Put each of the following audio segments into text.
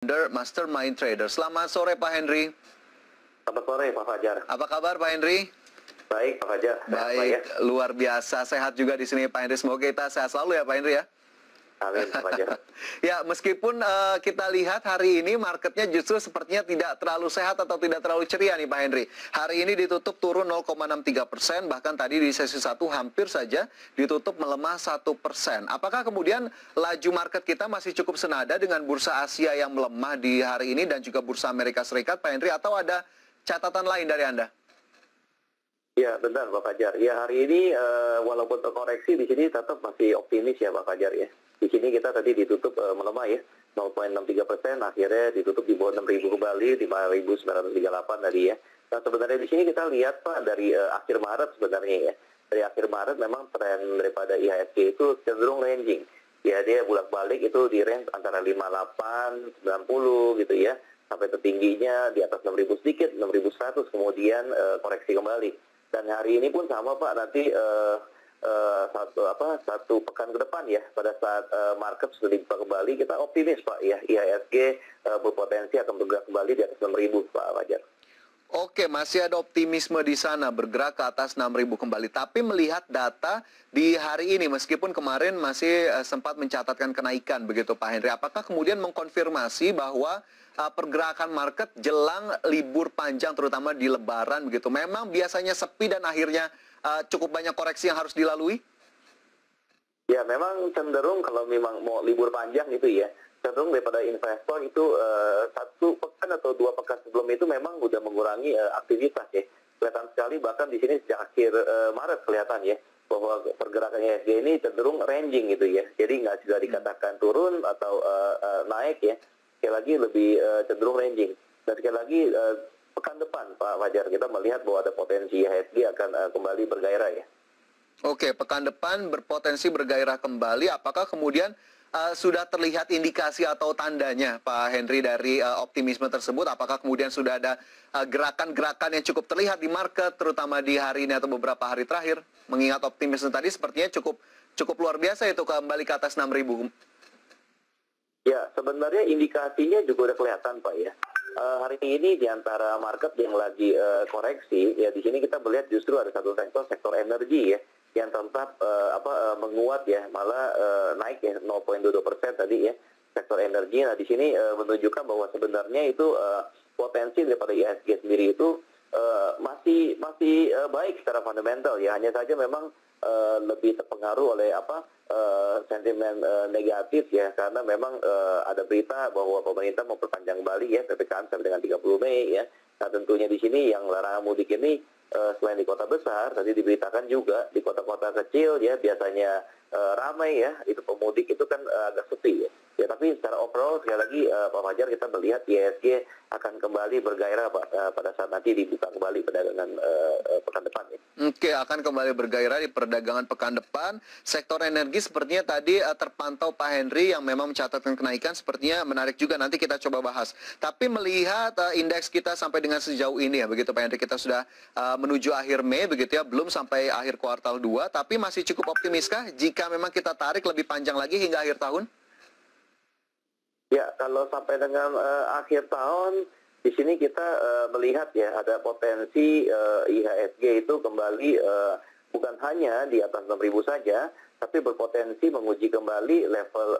Mastermind Trader. Selamat sore Pak Henry. Selamat sore Pak Fajar. Apa kabar Pak Henry? Baik Pak Fajar. Baik, luar biasa sehat juga di sini Pak Henry. Semoga kita sehat selalu ya Pak Henry ya. Amin Pak Fajar. Ya, meskipun kita lihat hari ini marketnya justru sepertinya tidak terlalu sehat atau tidak terlalu ceria nih Pak Henry. Hari ini ditutup turun 0,63%, bahkan tadi di sesi 1 hampir saja ditutup melemah 1%. Apakah kemudian laju market kita masih cukup senada dengan bursa Asia yang melemah di hari ini dan juga bursa Amerika Serikat Pak Henry, atau ada catatan lain dari Anda? Ya benar Pak Fajar. Ya hari ini walaupun terkoreksi di sini tetap masih optimis ya Pak Fajar ya. Di sini kita tadi ditutup melemah ya 0,63%, akhirnya ditutup di bawah 6.000 kembali, 5.938 tadi ya. Nah sebenarnya di sini kita lihat Pak dari akhir Maret sebenarnya ya. Dari akhir Maret memang tren daripada IHSG itu cenderung ranging. Ya dia bolak-balik itu di range antara 58, 90 gitu ya. Sampai tertingginya di atas 6.000 sedikit, 6.100 kemudian koreksi kembali. Dan hari ini pun sama Pak, nanti satu pekan ke depan ya, pada saat market sudah dibuka kembali, kita optimis Pak ya, IHSG berpotensi akan bergerak kembali di atas 6.000 Pak Fajar. Oke, masih ada optimisme di sana, bergerak ke atas 6.000 kembali. Tapi melihat data di hari ini, meskipun kemarin masih sempat mencatatkan kenaikan, begitu Pak Henry, apakah kemudian mengkonfirmasi bahwa pergerakan market jelang libur panjang, terutama di Lebaran, begitu, memang biasanya sepi dan akhirnya cukup banyak koreksi yang harus dilalui? Ya, memang cenderung kalau memang mau libur panjang itu ya, cenderung daripada investor itu satu pekan atau 2 pekan sebelum itu memang udah mengurangi aktivitas ya. Kelihatan sekali bahkan di sini sejak akhir Maret kelihatan ya bahwa pergerakan IHSG ini cenderung ranging gitu ya. Jadi nggak juga dikatakan turun atau naik ya. Sekali lagi lebih cenderung ranging. Dan sekali lagi pekan depan Pak Fajar kita melihat bahwa ada potensi IHSG akan kembali bergairah ya. Oke, pekan depan berpotensi bergairah kembali. Apakah kemudian sudah terlihat indikasi atau tandanya, Pak Henry, dari optimisme tersebut? Apakah kemudian sudah ada gerakan-gerakan yang cukup terlihat di market, terutama di hari ini atau beberapa hari terakhir? Mengingat optimisme tadi sepertinya cukup luar biasa itu kembali ke atas 6.000. Ya, sebenarnya indikasinya juga udah kelihatan, Pak ya. Hari ini di antara market yang lagi koreksi, ya di sini kita melihat justru ada satu sektor energi ya, yang tetap menguat ya, malah naik ya 0,22% tadi ya, sektor energi. Nah di sini menunjukkan bahwa sebenarnya itu potensi daripada IHSG sendiri itu masih baik secara fundamental ya, hanya saja memang lebih terpengaruh oleh sentimen negatif ya, karena memang ada berita bahwa pemerintah memperpanjang kembali ya PPKM sampai dengan 30 Mei ya. Nah tentunya di sini yang larangan mudik ini selain di kota besar, tadi diberitakan juga di kota-kota kecil ya biasanya ramai ya, itu pemudik itu kan agak sepi ya. Ya tapi secara overall sekali lagi Pak Fajar kita melihat IHSG akan kembali bergairah pada saat nanti dibuka kembali perdagangan pekan depan ya. Oke, akan kembali bergairah di perdagangan pekan depan. Sektor energi sepertinya tadi terpantau Pak Henry yang memang mencatatkan kenaikan, sepertinya menarik juga, nanti kita coba bahas. Tapi melihat indeks kita sampai dengan sejauh ini ya, begitu Pak Henry, kita sudah menuju akhir Mei begitu ya, belum sampai akhir kuartal 2, tapi masih cukup optimiskah jika memang kita tarik lebih panjang lagi hingga akhir tahun? Ya, kalau sampai dengan akhir tahun, di sini kita melihat ya ada potensi IHSG itu kembali bukan hanya di atas 6.000 saja, tapi berpotensi menguji kembali level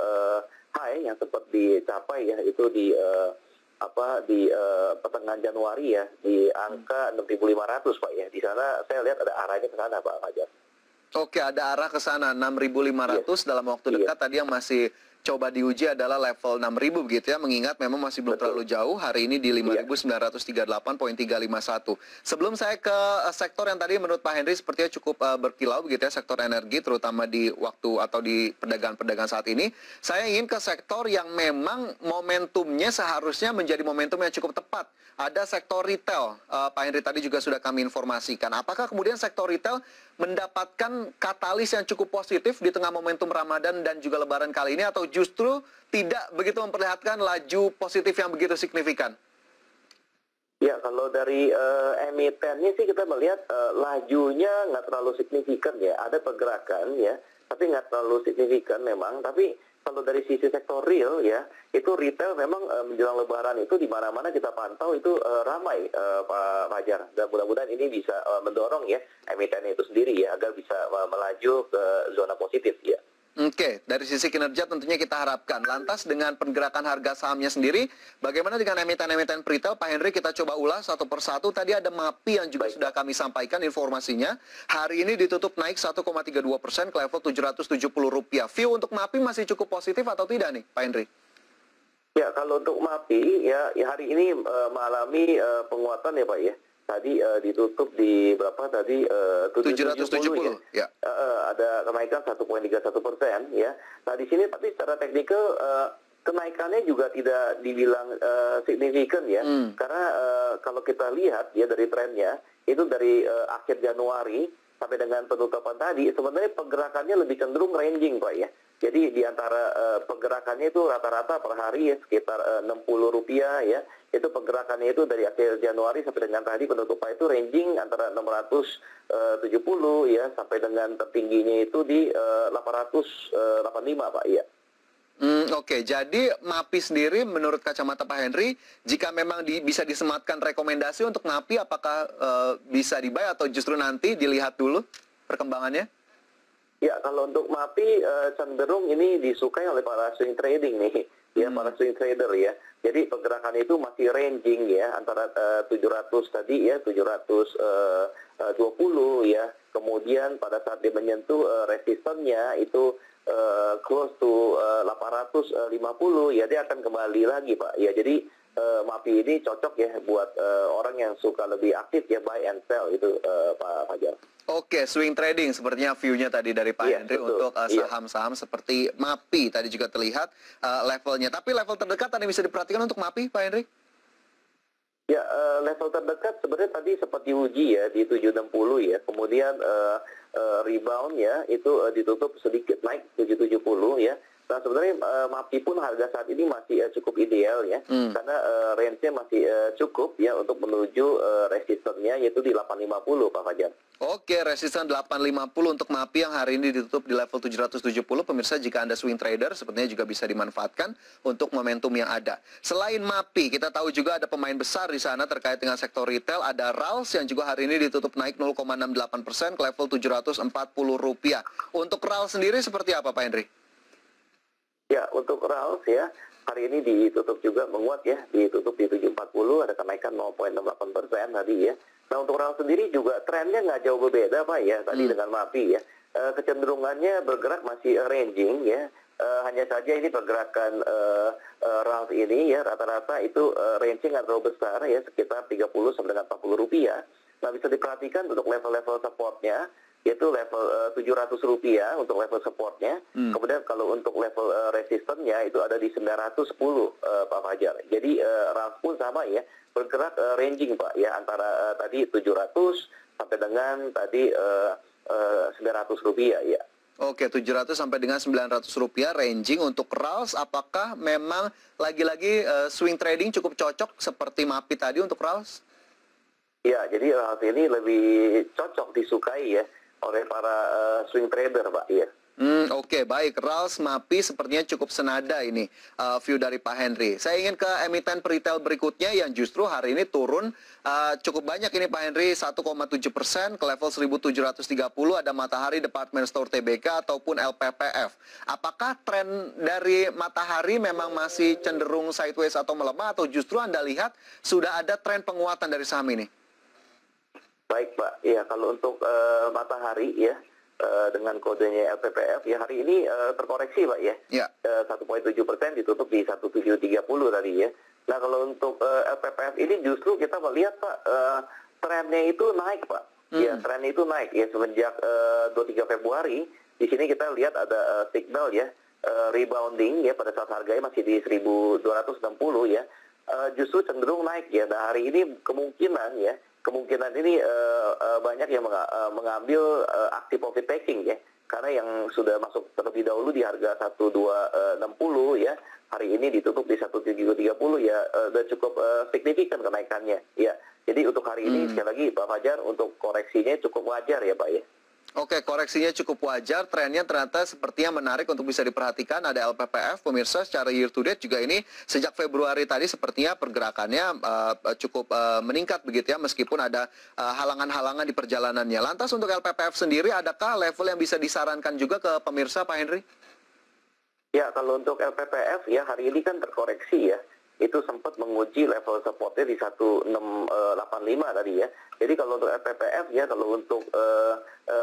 high yang sempat dicapai ya, itu di pertengahan Januari ya, di angka 6.500 Pak ya. Di sana saya lihat ada arahnya ke sana Pak Fajar. Oke, ada arah ke sana 6.500 dalam waktu dekat. Tadi yang masih coba diuji adalah level 6.000 begitu ya, mengingat memang masih belum terlalu jauh, hari ini di 5.938.351. Sebelum saya ke sektor yang tadi menurut Pak Henry sepertinya cukup berkilau begitu ya, sektor energi terutama di waktu atau di perdagangan-perdagangan saat ini, saya ingin ke sektor yang memang momentumnya seharusnya menjadi momentum yang cukup tepat. Ada sektor retail, Pak Henry tadi juga sudah kami informasikan. Apakah kemudian sektor retail mendapatkan katalis yang cukup positif di tengah momentum Ramadan dan juga Lebaran kali ini, atau justru tidak begitu memperlihatkan laju positif yang begitu signifikan? Ya, kalau dari emitennya sih kita melihat lajunya nggak terlalu signifikan ya. Ada pergerakan ya, tapi nggak terlalu signifikan memang. Tapi kalau dari sisi sektor real ya, itu retail memang menjelang Lebaran itu di mana-mana kita pantau itu ramai, Pak Fajar. Dan mudah-mudahan ini bisa mendorong ya emiten itu sendiri ya agar bisa melaju ke zona positif ya. Oke, dari sisi kinerja tentunya kita harapkan. Lantas dengan pergerakan harga sahamnya sendiri, bagaimana dengan emiten-emiten retail? Pak Henry, kita coba ulas satu persatu. Tadi ada MAPI yang juga sudah kami sampaikan informasinya. Hari ini ditutup naik 1,32% ke level Rp770. View untuk MAPI masih cukup positif atau tidak nih, Pak Henry? Ya, kalau untuk MAPI ya hari ini mengalami penguatan ya Pak ya. Tadi ditutup di berapa tadi 770 ya. Ya. Ada kenaikan 1,31% ya. Nah di sini tapi secara teknikal kenaikannya juga tidak dibilang signifikan ya. Karena kalau kita lihat ya dari trennya itu dari akhir Januari sampai dengan penutupan tadi sebenarnya pergerakannya lebih cenderung ranging Pak ya. Jadi di antara pergerakannya itu rata-rata per hari ya sekitar Rp60 ya. Itu pergerakannya itu dari akhir Januari sampai dengan tadi penutupan itu ranging antara 670 ya sampai dengan tertingginya itu di 885 Pak ya. Oke, jadi MAPI sendiri menurut kacamata Pak Henry, jika memang bisa disematkan rekomendasi untuk MAPI, apakah bisa dibuy atau justru nanti dilihat dulu perkembangannya? Ya, kalau untuk MAPI cenderung ini disukai oleh para swing trading nih, ya para swing trader ya. Jadi pergerakan itu masih ranging ya antara 700 tadi ya 720 ya. Kemudian pada saat dia menyentuh resistennya itu close to 850 ya dia akan kembali lagi Pak. Ya jadi MAPI ini cocok ya buat orang yang suka lebih aktif ya buy and sell itu Pak Fajar. Oke, swing trading sepertinya view-nya tadi dari Pak Henry betul. untuk saham-saham seperti MAPI tadi juga terlihat levelnya. Tapi level terdekat tadi bisa diperhatikan untuk MAPI, Pak Henry? Ya, level terdekat sebenarnya tadi seperti uji ya di 760 ya. Kemudian rebound ya itu ditutup sedikit naik 770 ya. Nah sebenarnya MAPI pun harga saat ini masih cukup ideal ya. Karena range-nya masih cukup ya untuk menuju resistennya yaitu di 850 Pak Fajar. Oke, resisten 850 untuk MAPI yang hari ini ditutup di level 770. Pemirsa, jika Anda swing trader, sepertinya juga bisa dimanfaatkan untuk momentum yang ada. Selain MAPI, kita tahu juga ada pemain besar di sana terkait dengan sektor retail. Ada RALS yang juga hari ini ditutup naik 0,68% ke level Rp740. Untuk RALS sendiri seperti apa, Pak Henry? Ya, untuk RALS ya, hari ini ditutup juga menguat ya, ditutup di 740, ada kenaikan 0,68% tadi ya. Nah untuk RALS sendiri juga trennya nggak jauh berbeda Pak ya, tadi dengan MAPI ya. Kecenderungannya bergerak masih ranging ya, hanya saja ini pergerakan RALS ini ya rata-rata itu ranging nggak terlalu besar ya, sekitar 30 sampai dengan Rp40. Nah bisa diperhatikan untuk level-level supportnya, yaitu level Rp700 untuk level supportnya. Kemudian kalau untuk level resistennya itu ada di 910 Pak Fajar. Jadi RALS pun sama ya, bergerak ranging Pak ya antara tadi 700 sampai dengan tadi Rp900 ya. Oke, 700 sampai dengan Rp900 ranging untuk RALS. Apakah memang lagi-lagi swing trading cukup cocok seperti MAPI tadi untuk RALS? Ya, jadi RALS ini lebih cocok disukai ya oleh para swing trader Pak ya. Oke, baik. RALS, MAPI sepertinya cukup senada ini view dari Pak Henry. Saya ingin ke emiten retail berikutnya yang justru hari ini turun cukup banyak ini Pak Henry, 1,7% ke level 1730. Ada Matahari Department Store TBK ataupun LPPF. Apakah tren dari Matahari memang masih cenderung sideways atau melemah atau justru Anda lihat sudah ada tren penguatan dari saham ini? Baik Pak, ya kalau untuk Matahari ya dengan kodenya LPPF ya hari ini terkoreksi Pak ya. 1,7% ditutup di 1730 tadi ya. Nah kalau untuk LPPF ini justru kita melihat Pak trennya itu naik Pak. Ya trennya itu naik ya semenjak 23 Februari. Di sini kita lihat ada signal ya rebounding ya pada saat harganya masih di 1260 ya. Justru cenderung naik ya. Nah hari ini kemungkinan ini banyak yang mengambil active profit taking ya. Karena yang sudah masuk terlebih dahulu di harga 1260 ya, hari ini ditutup di 1730 ya, udah cukup signifikan kenaikannya ya. Jadi untuk hari ini sekali lagi Pak Fajar untuk koreksinya cukup wajar ya Pak ya. Oke, koreksinya cukup wajar, trennya ternyata sepertinya menarik untuk bisa diperhatikan. Ada LPPF, pemirsa, secara year to date juga ini sejak Februari tadi sepertinya pergerakannya cukup meningkat begitu ya, meskipun ada halangan-halangan di perjalanannya. Lantas untuk LPPF sendiri, adakah level yang bisa disarankan juga ke pemirsa, Pak Henry? Ya, kalau untuk LPPF ya hari ini kan terkoreksi ya. Itu sempat menguji level supportnya di 1685 tadi ya. Jadi kalau untuk LPPF ya, kalau untuk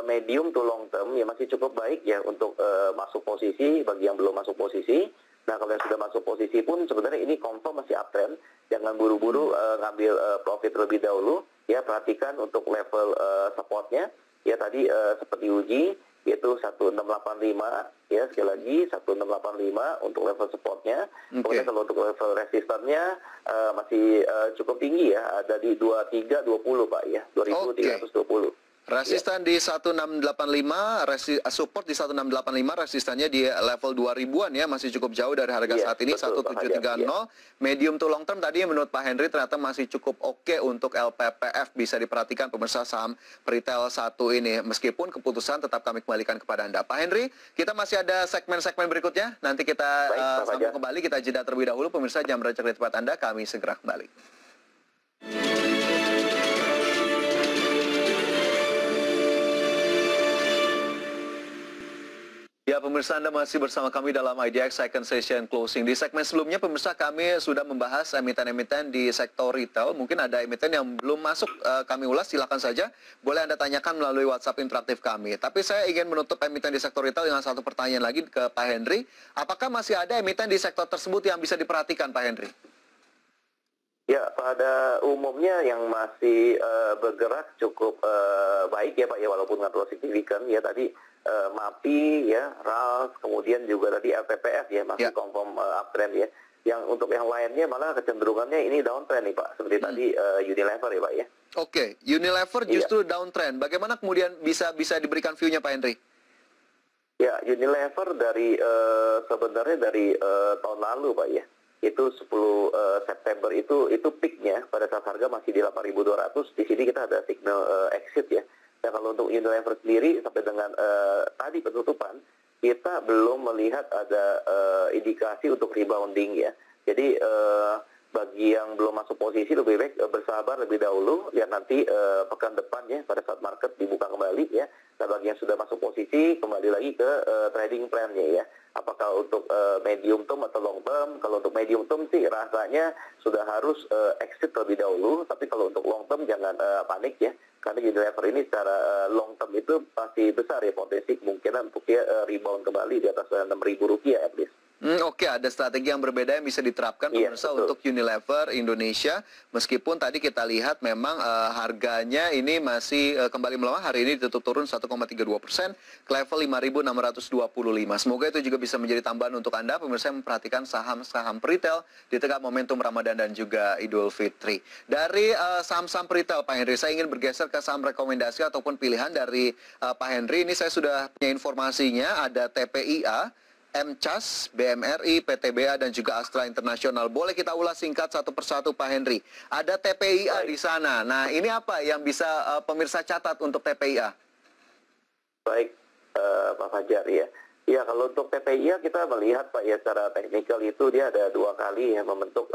medium to long term ya masih cukup baik ya untuk masuk posisi bagi yang belum masuk posisi. Nah, kalau yang sudah masuk posisi pun sebenarnya ini confirm masih uptrend. Jangan buru-buru ngambil profit terlebih dahulu. Ya, perhatikan untuk level supportnya. Ya, tadi seperti uji yaitu 1685 ya, sekali lagi 1685 untuk level supportnya. Kemudian kalau untuk level resistannya masih cukup tinggi ya, ada di 2320 Pak ya, 2320. Resistan di 1685, support di 1685, resistannya di level 2000-an ya, masih cukup jauh dari harga saat ini, 1730. Medium to long term tadi menurut Pak Henry ternyata masih cukup oke untuk LPPF, bisa diperhatikan pemirsa saham retail satu ini, meskipun keputusan tetap kami kembalikan kepada Anda. Pak Henry, kita masih ada segmen-segmen berikutnya, nanti kita sambung kembali, kita jeda terlebih dahulu, pemirsa. Jam beracak di tempat Anda, kami segera kembali. Ya, pemirsa, Anda masih bersama kami dalam IDX Second Session Closing. Di segmen sebelumnya, pemirsa, kami sudah membahas emiten-emiten di sektor retail. Mungkin ada emiten yang belum masuk, kami ulas, silakan saja. Boleh Anda tanyakan melalui WhatsApp interaktif kami. Tapi saya ingin menutup emiten di sektor retail dengan satu pertanyaan lagi ke Pak Henry. Apakah masih ada emiten di sektor tersebut yang bisa diperhatikan, Pak Henry? Ya, pada umumnya yang masih bergerak cukup baik ya Pak ya, walaupun nggak terlalu signifikan ya tadi MAPI ya, RALS, kemudian juga tadi LPPF ya masih confirm uptrend ya. Yang untuk yang lainnya malah kecenderungannya ini downtrend nih Pak, seperti tadi Unilever ya Pak ya. Oke, Unilever justru downtrend. Bagaimana kemudian bisa diberikan view-nya Pak Henry? Ya, Unilever dari sebenarnya dari tahun lalu Pak ya. Itu 10 September itu peaknya pada saat harga masih di 8.200. Di sini kita ada signal exit ya. Dan kalau untuk Unilever sendiri sampai dengan tadi penutupan kita belum melihat ada indikasi untuk rebounding ya. Jadi bagi yang belum masuk posisi lebih baik bersabar lebih dahulu, lihat nanti pekan depan ya pada saat market dibuka kembali ya. Dan bagi yang sudah masuk posisi kembali lagi ke trading plan-nya ya. Apakah untuk medium term atau long term? Kalau untuk medium term sih rasanya sudah harus exit terlebih dahulu. Tapi kalau untuk long term jangan panik ya. Karena Unilever ini secara long term itu pasti besar ya potensi kemungkinan untuk dia rebound kembali di atas Rp6.000 at least. Oke, ada strategi yang berbeda yang bisa diterapkan pemirsa untuk Unilever Indonesia. Meskipun tadi kita lihat memang harganya ini masih kembali melemah. Hari ini ditutup turun 1,32% ke level 5.625. Semoga itu juga bisa menjadi tambahan untuk Anda pemirsa yang memperhatikan saham-saham retail di tengah momentum Ramadan dan juga Idul Fitri. Dari saham-saham retail Pak Henry, saya ingin bergeser ke saham rekomendasi ataupun pilihan dari Pak Henry. Ini saya sudah punya informasinya, ada TPIA, MCAS, BMRI, PTBA, dan juga Astra Internasional. Boleh kita ulas singkat satu persatu Pak Henry. Ada TPIA di sana. Nah, ini apa yang bisa pemirsa catat untuk TPIA? Baik, Pak Fajar ya. Ya, kalau untuk TPIA kita melihat Pak ya secara teknikal itu dia ada dua kali ya membentuk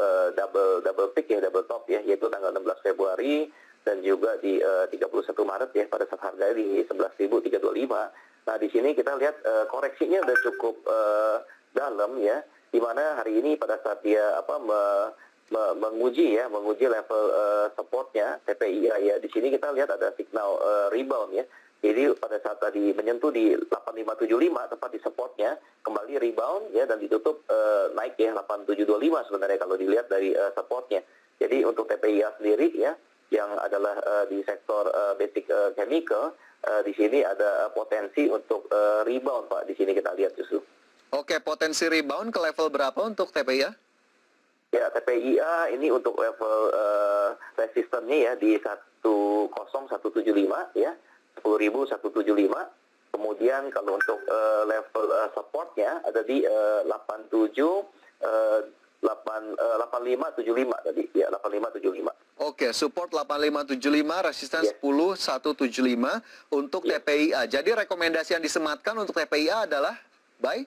double peak ya, double top ya, yaitu tanggal 16 Februari dan juga di 31 Maret ya pada saat harga di 11.325. Nah, di sini kita lihat koreksinya udah cukup dalam ya, di mana hari ini pada saat dia menguji level supportnya TPIA ya, di sini kita lihat ada signal rebound ya. Jadi pada saat tadi menyentuh di 8575 tepat di supportnya, kembali rebound ya dan ditutup naik ya 8725 sebenarnya kalau dilihat dari supportnya. Jadi untuk TPIA sendiri ya, yang adalah di sektor basic chemical, di sini ada potensi untuk rebound Pak, di sini kita lihat justru. Oke, potensi rebound ke level berapa untuk TPIA? Ya, TPIA ini untuk level resistannya ya di 10175 ya, 10.175. Kemudian kalau untuk level supportnya ada di 8575 tadi ya, 8575. Oke, support 8575, resisten Ya. 10175 untuk Ya. TPIA. Jadi rekomendasi yang disematkan untuk TPIA adalah buy?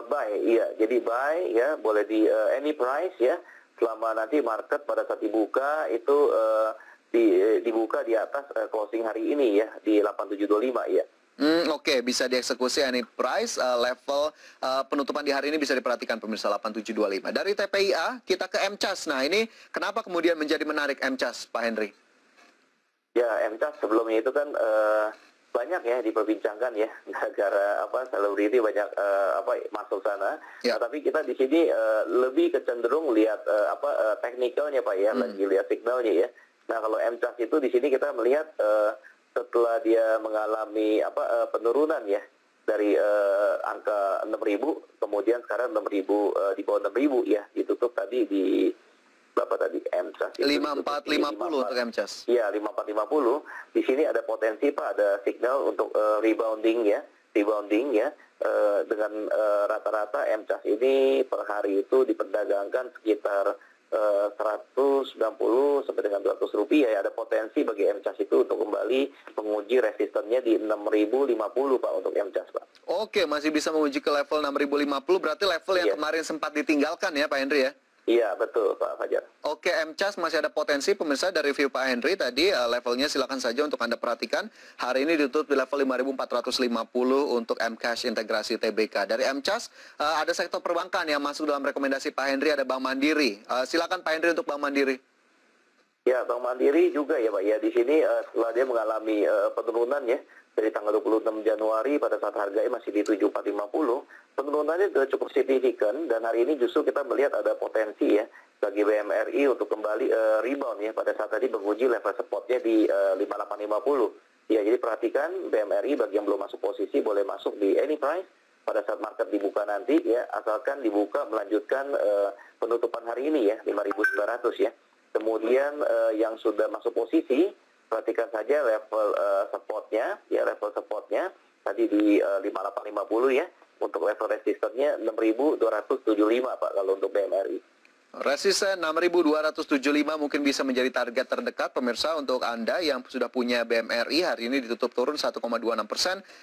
Buy, iya. Jadi buy ya, boleh di any price ya. Selama nanti market pada saat dibuka itu dibuka di atas closing hari ini ya di 8725 ya. Oke, bisa dieksekusi any price, level penutupan di hari ini bisa diperhatikan pemirsa 8725. Dari TPIA kita ke MCAS. Nah, ini kenapa kemudian menjadi menarik MCAS, Pak Henry? Ya, MCAS sebelumnya itu kan banyak ya diperbincangkan ya, gara-gara selebriti banyak masuk sana. Ya. Nah, tapi kita di sini lebih kecenderung lihat teknikalnya Pak ya, lagi lihat signalnya ya. Nah, kalau MCAS itu di sini kita melihat setelah dia mengalami penurunan ya dari angka 6.000, kemudian sekarang 6.000 di bawah 6.000 ya, ditutup tadi di berapa tadi MCAS itu 5450 untuk MCAS. Iya, 5450. Di sini ada potensi Pak, ada signal untuk rebounding ya dengan rata-rata MCAS ini per hari itu diperdagangkan sekitar 190 sampai dengan 200 rupiah ya. Ada potensi bagi MCAS itu untuk kembali menguji resistennya di 6.050 Pak untuk MCAS Pak. Oke, masih bisa menguji ke level 6050, berarti level yang kemarin sempat ditinggalkan ya Pak Henry ya? Iya, betul Pak Fajar. Oke, MCAS masih ada potensi pemirsa dari review Pak Henry tadi, levelnya silakan saja untuk Anda perhatikan. Hari ini ditutup di level 5450 untuk MCAS integrasi TBK. Dari MCAS ada sektor perbankan yang masuk dalam rekomendasi Pak Henry, ada Bank Mandiri. Silakan Pak Henry untuk Bank Mandiri. Ya, Bank Mandiri juga ya Pak ya. Di sini setelah dia mengalami penurunan ya dari tanggal 26 Januari pada saat harganya masih di 7450, penurunannya sudah cukup signifikan dan hari ini justru kita melihat ada potensi ya bagi BMRI untuk kembali rebound ya pada saat tadi menguji level supportnya di 5850. Ya, jadi perhatikan BMRI bagi yang belum masuk posisi boleh masuk di any price pada saat market dibuka nanti ya, asalkan dibuka melanjutkan penutupan hari ini ya 5.900 ya. Kemudian yang sudah masuk posisi, perhatikan saja level supportnya tadi di 5850 ya. Untuk level resistennya 6.275 Pak kalau untuk BMRI. Resisten 6.275 mungkin bisa menjadi target terdekat pemirsa untuk Anda yang sudah punya BMRI. Hari ini ditutup turun 1,26%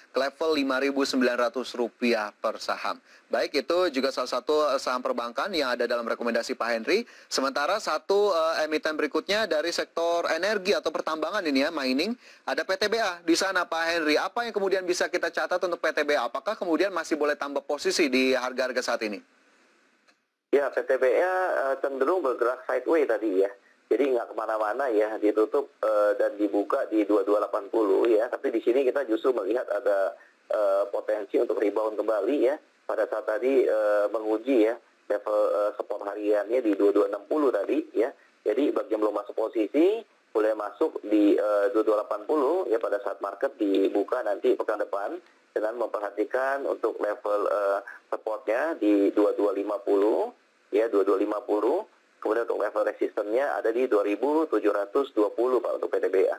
ke level Rp5.900 per saham. Baik, itu juga salah satu saham perbankan yang ada dalam rekomendasi Pak Henry. Sementara satu emiten berikutnya dari sektor energi atau pertambangan ini ya, mining, ada PTBA di sana Pak Henry. Apa yang kemudian bisa kita catat untuk PTBA? Apakah kemudian masih boleh tambah posisi di harga-harga saat ini? Ya, PTBA cenderung bergerak sideways tadi ya. Jadi nggak kemana-mana ya, ditutup dan dibuka di 2280 ya. Tapi di sini kita justru melihat ada potensi untuk rebound kembali ya. Pada saat tadi menguji ya level support hariannya di 2260 tadi ya. Jadi bagi yang belum masuk posisi boleh masuk di 2280 ya pada saat market dibuka nanti pekan depan, dengan memperhatikan untuk level supportnya di 2250 ya 2250, kemudian untuk level resistennya ada di 2720 Pak untuk PTBA.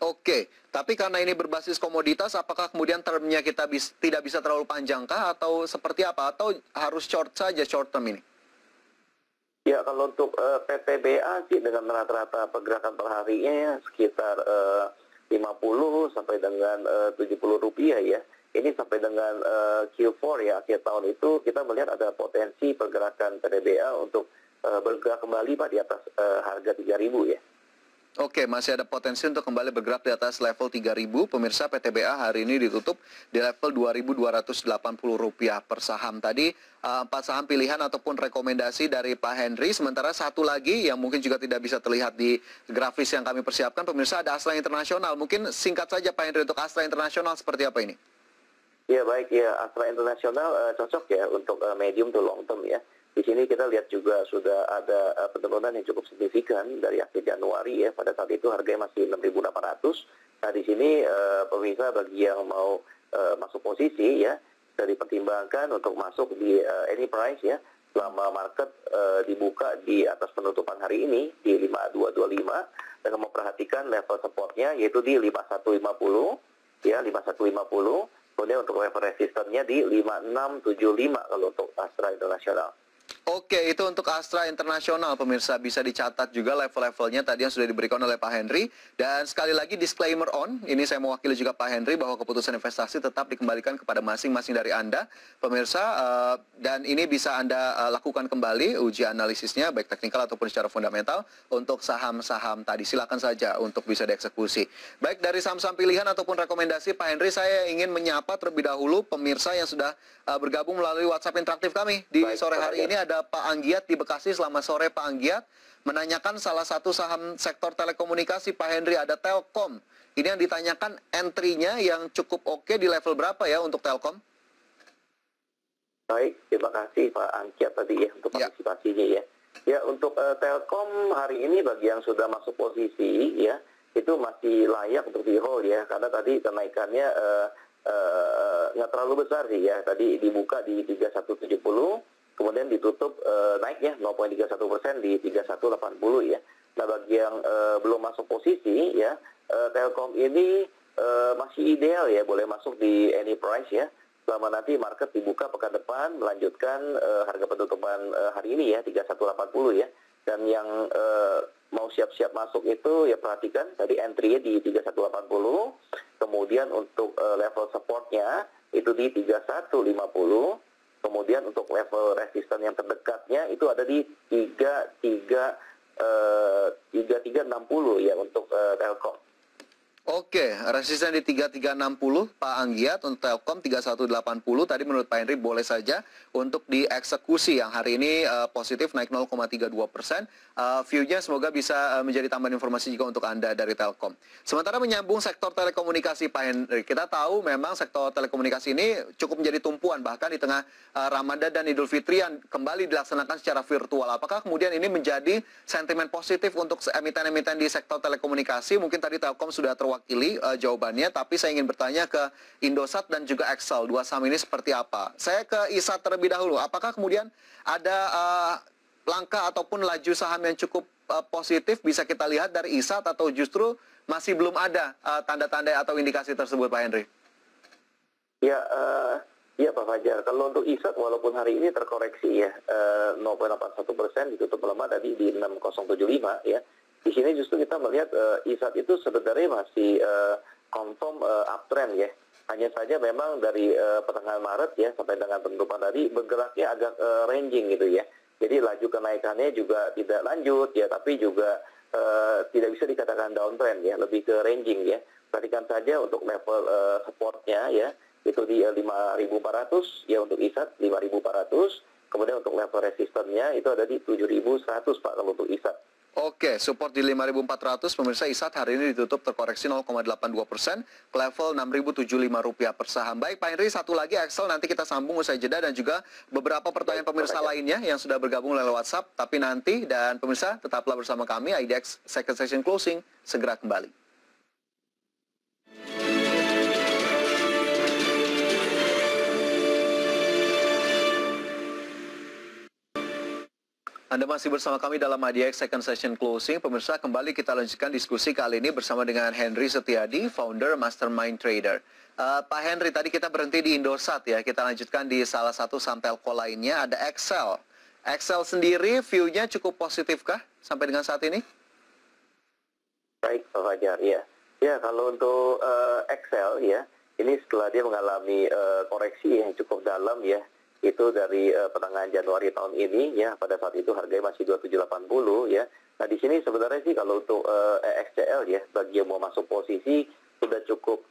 Oke, tapi karena ini berbasis komoditas, apakah kemudian termnya kita tidak bisa terlalu panjangkah atau seperti apa? Atau harus short saja short term ini? Ya, kalau untuk PTBA sih dengan rata-rata pergerakan per harinya ya, sekitar 50 sampai dengan 70 rupiah ya. Ini sampai dengan Q4 ya, akhir tahun itu kita melihat ada potensi pergerakan PTBA untuk bergerak kembali Pak di atas harga 3.000 ya. Oke, masih ada potensi untuk kembali bergerak di atas level 3.000. Pemirsa, PTBA hari ini ditutup di level Rp2.280 per saham. Tadi 4 saham pilihan ataupun rekomendasi dari Pak Henry. Sementara satu lagi yang mungkin juga tidak bisa terlihat di grafis yang kami persiapkan. Pemirsa, ada Astra Internasional. Mungkin singkat saja Pak Henry untuk Astra Internasional seperti apa ini? Ya baik ya, Astra Internasional cocok ya untuk medium to long term ya. Di sini kita lihat juga sudah ada penurunan yang cukup signifikan dari akhir Januari ya. Pada saat itu harganya masih 6.800. Nah di sini pemirsa bagi yang mau masuk posisi ya, bisa dipertimbangkan untuk masuk di any price ya. Selama market dibuka di atas penutupan hari ini di 5225 dengan memperhatikan level supportnya yaitu di 5150 ya 5150. Kemudian untuk level resistennya di 5675 kalau untuk Astra Internasional. Oke, itu untuk Astra Internasional, pemirsa. Bisa dicatat juga level-levelnya tadi yang sudah diberikan oleh Pak Henry. Dan sekali lagi disclaimer on, ini saya mewakili juga Pak Henry bahwa keputusan investasi tetap dikembalikan kepada masing-masing dari Anda, pemirsa. Dan ini bisa Anda lakukan kembali uji analisisnya, baik teknikal ataupun secara fundamental, untuk saham-saham tadi. Silakan saja untuk bisa dieksekusi. Baik, dari saham-saham pilihan ataupun rekomendasi, Pak Henry, saya ingin menyapa terlebih dahulu pemirsa yang sudah bergabung melalui WhatsApp interaktif kami. Di Baik, sore Pak hari Fajar. ini ada Pak Anggiat di Bekasi. Selamat sore Pak Anggiat. Menanyakan salah satu saham sektor telekomunikasi Pak Henry, ada Telkom. Ini yang ditanyakan entry-nya yang cukup oke di level berapa ya untuk Telkom? Baik, terima kasih Pak Angkiat tadi ya untuk Ya. partisipasinya ya. Ya, untuk Telkom hari ini bagi yang sudah masuk posisi ya, itu masih layak untuk di hold ya, karena tadi kenaikannya nggak terlalu besar sih ya. Tadi dibuka di 3170, kemudian ditutup naik ya 0,31% di 3180 ya. Nah, bagi yang belum masuk posisi ya, Telkom ini masih ideal ya, boleh masuk di any price ya. Selama nanti market dibuka pekan depan, melanjutkan harga penutupan hari ini ya, 3180 ya. Dan yang mau siap-siap masuk itu ya perhatikan tadi entry-nya di 3180, kemudian untuk level supportnya itu di 3150, kemudian untuk level resisten yang terdekatnya itu ada di 3360 ya untuk Telkom. Oke, resisten di 3360 Pak Anggiat, untuk Telkom 3180. Tadi menurut Pak Henry boleh saja untuk dieksekusi yang hari ini positif naik 0,32%. View-nya semoga bisa menjadi tambahan informasi juga untuk Anda dari Telkom. Sementara menyambung sektor telekomunikasi Pak Henry, kita tahu memang sektor telekomunikasi ini cukup menjadi tumpuan bahkan di tengah Ramadan dan Idul Fitri yang kembali dilaksanakan secara virtual. Apakah kemudian ini menjadi sentimen positif untuk emiten-emiten di sektor telekomunikasi? Mungkin tadi Telkom sudah terwakili jawabannya, tapi saya ingin bertanya ke Indosat dan juga Excel. Dua saham ini seperti apa? Saya ke ISAT terlebih dahulu. Apakah kemudian ada langkah ataupun laju saham yang cukup positif bisa kita lihat dari ISAT, atau justru masih belum ada tanda-tanda atau indikasi tersebut Pak Henry? Ya, ya Pak Fajar. Kalau untuk ISAT walaupun hari ini terkoreksi ya 0,81%, ditutup melemah tadi di 6075 ya. Di sini justru kita melihat ISAT itu sebenarnya masih confirm uptrend ya. Hanya saja memang dari pertengahan Maret ya sampai dengan penutupan tadi bergeraknya agak ranging gitu ya. Jadi laju kenaikannya juga tidak lanjut ya, tapi juga tidak bisa dikatakan downtrend ya, lebih ke ranging ya. Perhatikan saja untuk level supportnya ya, itu di 5.400 ya untuk ISAT 5.400. Kemudian untuk level resistennya itu ada di 7.100 Pak kalau untuk ISAT. Oke, support di 5.400, pemirsa. ISAT hari ini ditutup terkoreksi 0,82% ke level Rp6.075 per saham. Baik Pak Henry, satu lagi Excel, nanti kita sambung usai jeda, dan juga beberapa pertanyaan pemirsa lainnya yang sudah bergabung melalui WhatsApp. Tapi nanti, dan pemirsa tetaplah bersama kami, IDX Second Session Closing segera kembali. Anda masih bersama kami dalam IDX Second Session Closing. Pemirsa, kembali kita lanjutkan diskusi kali ini bersama dengan Henry Setiadi, founder Mastermind Trader. Pak Henry, tadi kita berhenti di Indosat ya. Kita lanjutkan di salah satu saham telco lainnya, ada Excel. Excel sendiri view-nya cukup positif kah sampai dengan saat ini? Baik Pak Fajar ya. Ya kalau untuk Excel ya, ini setelah dia mengalami koreksi yang cukup dalam ya, itu dari pertengahan Januari tahun ini ya, pada saat itu harganya masih 2780 ya. Nah di sini sebenarnya sih kalau untuk XCL ya, bagi yang mau masuk posisi sudah cukup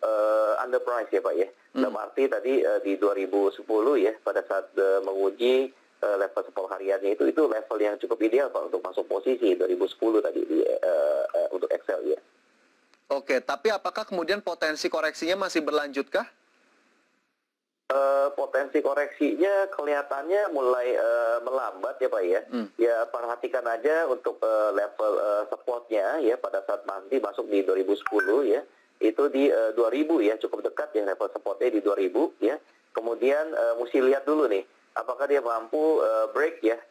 underpriced ya Pak ya. Dalam arti tadi di 2010 ya, pada saat menguji level support hariannya itu level yang cukup ideal Pak untuk masuk posisi 2010 tadi di, untuk Excel ya. Oke, tapi apakah kemudian potensi koreksinya masih berlanjutkah? Potensi koreksinya kelihatannya mulai melambat ya Pak ya. Ya perhatikan aja untuk level supportnya ya, pada saat nanti masuk di 2010 ya, itu di 2000 ya, cukup dekat ya level supportnya di 2000 ya. Kemudian mesti lihat dulu nih, apakah dia mampu break ya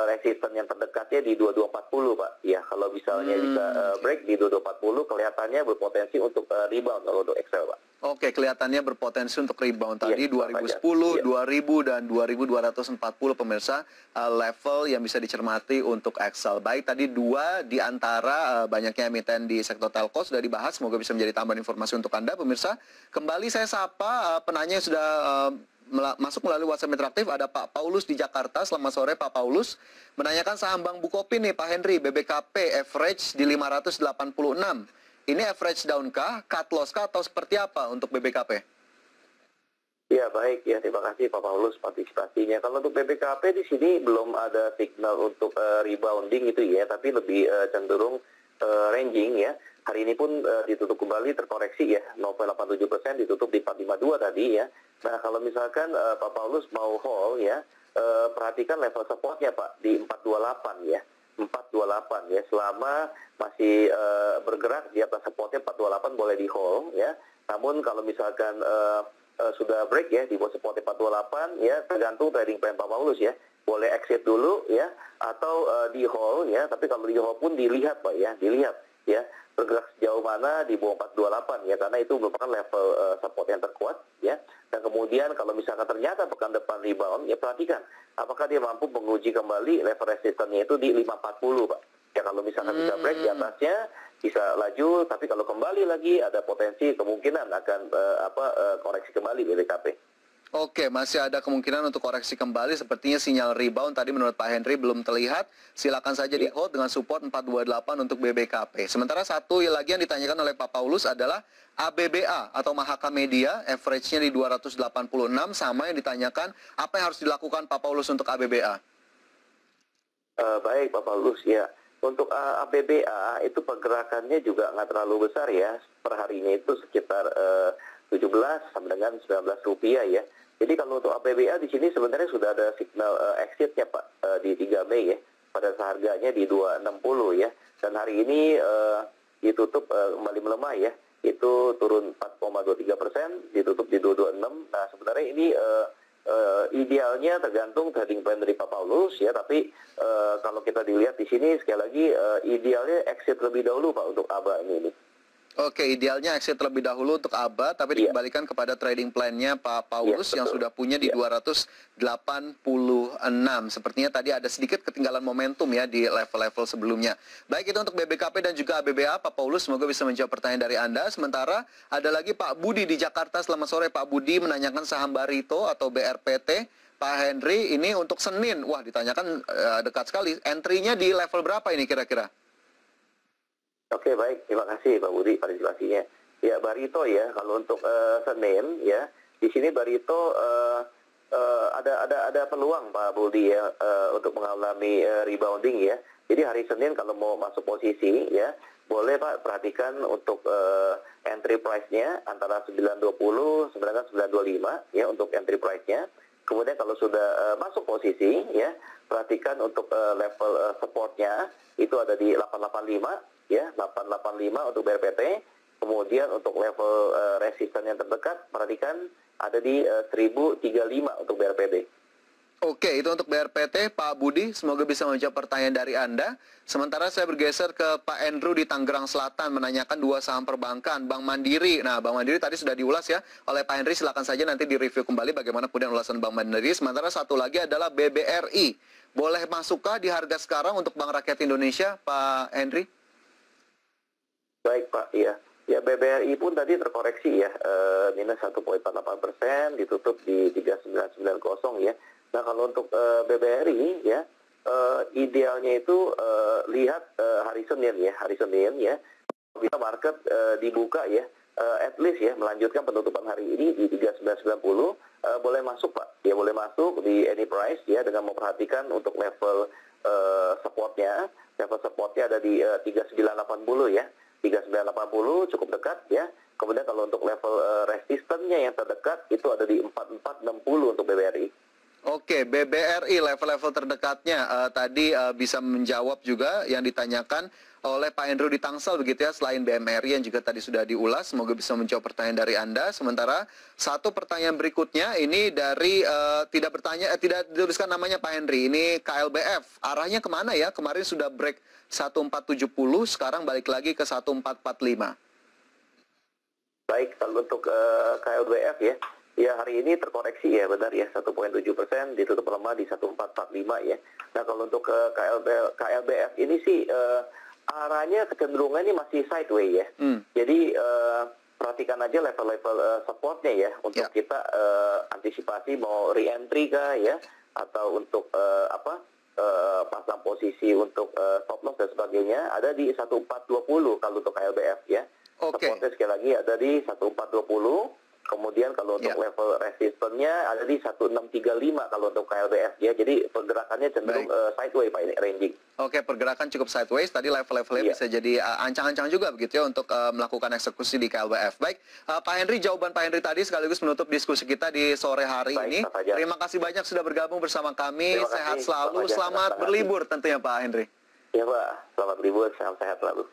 resisten yang terdekatnya di 2240 Pak. Ya, kalau misalnya bisa break di 2240 kelihatannya berpotensi untuk rebound kalau untuk Excel Pak. Oke, kelihatannya berpotensi untuk rebound tadi Iya, 2010, iya. 2000 dan 2240 pemirsa level yang bisa dicermati untuk Excel. Baik, tadi dua di antara banyaknya emiten di sektor telco sudah dibahas. Semoga bisa menjadi tambahan informasi untuk Anda pemirsa. Kembali saya sapa penanya yang sudah masuk melalui WhatsApp interaktif. Ada Pak Paulus di Jakarta. Selamat sore Pak Paulus. Menanyakan saham Bank Bukopin nih Pak Henry, BBKP average di 586. Ini average down kah, cut loss kah, atau seperti apa untuk BBKP? Ya baik ya, terima kasih Pak Paulus partisipasinya. Kalau untuk BBKP di sini belum ada signal untuk rebounding gitu ya, tapi lebih cenderung ranging ya. Hari ini pun ditutup kembali terkoreksi ya, 0,87% ditutup di 452 tadi ya. Nah kalau misalkan Pak Paulus mau hold ya, perhatikan level supportnya Pak di 428 ya. 428 ya, selama masih bergerak di atas supportnya 428 boleh di hold ya. Namun kalau misalkan sudah break ya di bawah support 428 ya, tergantung trading plan Pak Paulus ya, boleh exit dulu ya atau di hold ya. Tapi kalau di hold pun dilihat Pak ya, dilihat ya bergerak sejauh mana di bawah 428 ya, karena itu merupakan level support yang terkuat ya. Dan kemudian kalau misalkan ternyata pekan depan rebound ya, perhatikan apakah dia mampu menguji kembali level resistannya itu di 540 Pak. Ya kalau misalkan bisa break di atasnya bisa laju, tapi kalau kembali lagi ada potensi kemungkinan akan koreksi kembali BBKP. Oke, masih ada kemungkinan untuk koreksi kembali. Sepertinya sinyal rebound tadi menurut Pak Henry belum terlihat. Silakan saja di hold dengan support 428 untuk BBKP. Sementara satu lagi yang ditanyakan oleh Pak Paulus adalah ABBA atau Mahaka Media, average-nya di 286, sama yang ditanyakan apa yang harus dilakukan Pak Paulus untuk ABBA. Baik Pak Paulus ya. Untuk ABBA itu pergerakannya juga nggak terlalu besar ya. Per harinya itu sekitar 17 sampai dengan 19 rupiah ya. Jadi kalau untuk ABBA di sini sebenarnya sudah ada signal exitnya Pak di 3 Mei ya. Pada harganya di 260 ya. Dan hari ini ditutup kembali melemah ya. Itu turun 4,23%, ditutup di 226. Nah sebenarnya ini idealnya tergantung trading plan dari Pak Paulus ya, tapi kalau kita dilihat di sini sekali lagi idealnya exit lebih dahulu Pak untuk ABA ini. Oke, idealnya exit terlebih dahulu untuk ABA, tapi dikembalikan kepada trading plan-nya Pak Paulus yang sudah punya di 286. Sepertinya tadi ada sedikit ketinggalan momentum ya di level-level sebelumnya. Baik, itu untuk BBKP dan juga ABBA, Pak Paulus, semoga bisa menjawab pertanyaan dari Anda. Sementara ada lagi Pak Budi di Jakarta. Selamat sore Pak Budi, menanyakan saham Barito atau BRPT. Pak Henry, ini untuk Senin, wah ditanyakan dekat sekali. Entry-nya di level berapa ini kira-kira? Oke baik, terima kasih Pak Budi partisipasinya. Ya Barito ya, kalau untuk Senin ya, di sini Barito ada peluang Pak Budi ya untuk mengalami rebounding ya. Jadi hari Senin kalau mau masuk posisi ya, boleh Pak perhatikan untuk entry price-nya antara 920 sampai dengan 925 ya untuk entry price-nya. Kemudian kalau sudah masuk posisi ya, perhatikan untuk level support-nya itu ada di 885 ya, 885 untuk BRPT. Kemudian untuk level resisten yang terdekat perhatikan ada di 1035 untuk BRPT. Oke, itu untuk BRPT, Pak Budi. Semoga bisa menjawab pertanyaan dari Anda. Sementara saya bergeser ke Pak Andrew di Tangerang Selatan, menanyakan dua saham perbankan, Bank Mandiri. Nah, Bank Mandiri tadi sudah diulas ya oleh Pak Henry. Silakan saja nanti direview kembali bagaimana kemudian ulasan Bank Mandiri. Sementara satu lagi adalah BBRI. Boleh masukkah di harga sekarang untuk Bank Rakyat Indonesia, Pak Henry? Baik Pak, iya. Ya BBRI pun tadi terkoreksi ya, minus 1,48%, ditutup di 3990 ya. Nah kalau untuk BBRI ya, idealnya itu lihat hari Senin ya, bisa market dibuka ya, at least ya melanjutkan penutupan hari ini di 3990, boleh masuk Pak, ya boleh masuk di any price ya dengan memperhatikan untuk level supportnya ada di 3980 ya. 3980 cukup dekat ya. Kemudian kalau untuk level resistennya yang terdekat itu ada di 4460 untuk BBRI. Oke, BBRI level-level terdekatnya tadi bisa menjawab juga yang ditanyakan oleh Pak Hendro di Tangsel begitu ya, selain BMRI yang juga tadi sudah diulas. Semoga bisa menjawab pertanyaan dari Anda. Sementara satu pertanyaan berikutnya ini dari tidak dituliskan namanya Pak Henry. Ini KLBF. Arahnya kemana ya? Kemarin sudah break 1470, sekarang balik lagi ke 1445. Baik, kalau untuk KLBF ya. Ya, hari ini terkoreksi ya, benar ya, 1,7%, ditutup lemah di 1445 ya. Nah, kalau untuk KLBF ini sih arahnya kecenderungannya masih sideways ya. Jadi perhatikan aja level-level supportnya ya, untuk kita antisipasi mau re-entry kah ya, atau untuk pasang posisi untuk stop loss dan sebagainya, ada di 1420 kalau untuk KLBF ya. Supportnya sekali lagi ada di 1420. Kemudian kalau untuk level resistennya ada di 1635 kalau untuk KLBF ya. Jadi pergerakannya cenderung sideways Pak, ini ranging. Oke, pergerakan cukup sideways. Tadi level-levelnya bisa jadi ancang-ancang juga begitu ya untuk melakukan eksekusi di KLBF. Baik, Pak Henry, jawaban Pak Henry tadi sekaligus menutup diskusi kita di sore hari ini. Terima kasih banyak sudah bergabung bersama kami. Sehat selalu, selamat berlibur tentunya Pak Henry. Ya Pak, selamat libur, sehat selalu.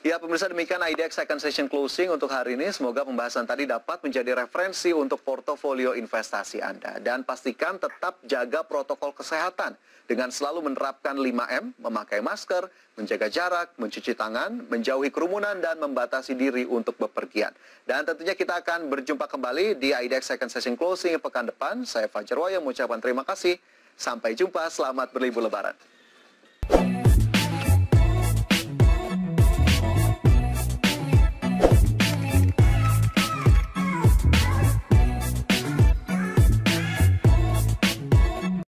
Ya pemirsa, demikian IDX second session closing untuk hari ini. Semoga pembahasan tadi dapat menjadi referensi untuk portofolio investasi Anda. Dan pastikan tetap jaga protokol kesehatan dengan selalu menerapkan 5M, memakai masker, menjaga jarak, mencuci tangan, menjauhi kerumunan, dan membatasi diri untuk bepergian. Dan tentunya kita akan berjumpa kembali di IDX second session closing pekan depan. Saya Fajar Waya mengucapkan terima kasih. Sampai jumpa, selamat berlibur lebaran.